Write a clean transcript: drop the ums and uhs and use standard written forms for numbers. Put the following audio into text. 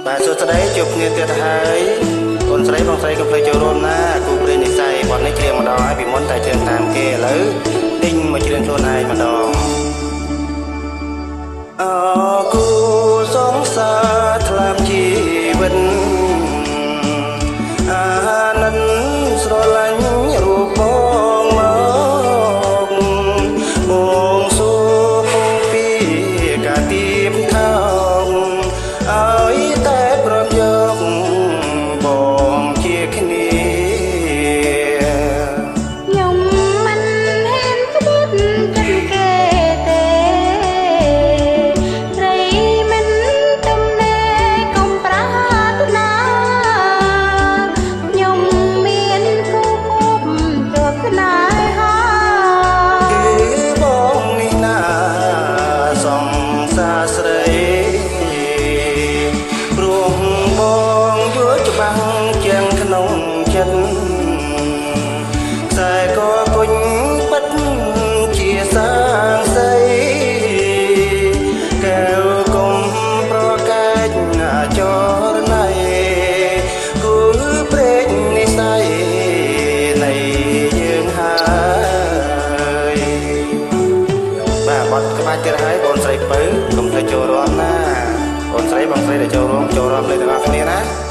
បាទសួស្តីជួបគ្នាទៀតហើយអូនស្រីបងស្រីកុំភ្លេចចូលរួមណាគូព្រេងនិស័យបទនេះច្រៀងម្ដងហើយពីមុនតែច្រៀងតាមគេឥឡូវទិញមកច្រៀងខ្លួនឯងម្ដងអគូសងសារថ្លាមជីវិតអានិនស្រឡាញ់រូបបងមកបងសួរបងពីកាទៀបថោងឲ្យតែប្រមយកបងជាគ្នាខ្ញុំមិនហ៊ានក្បត់ចិត្តគេទេត្រីមិនទំនេរកុំប្រាថ្នាខ្ញុំមានគូគប់ជាប់ស្នេហាគឺបងនេះណាសង្សារស្រីព្រោះបងយល់ច្បាស់ជាងក្នុងចិត្តខ្សែក៏គុញពិតជាសាងសីកែវកុំប្រកែកចរណៃគូព្រេងនិស័យនៃយើងហើយបាទបត់ក្បាច់ទៀតហើយបងស្រីពៅកុំភ្លេចចូលរួមណាបងស្រីដែលចូលរួមលើទាំងអស់គ្នាណា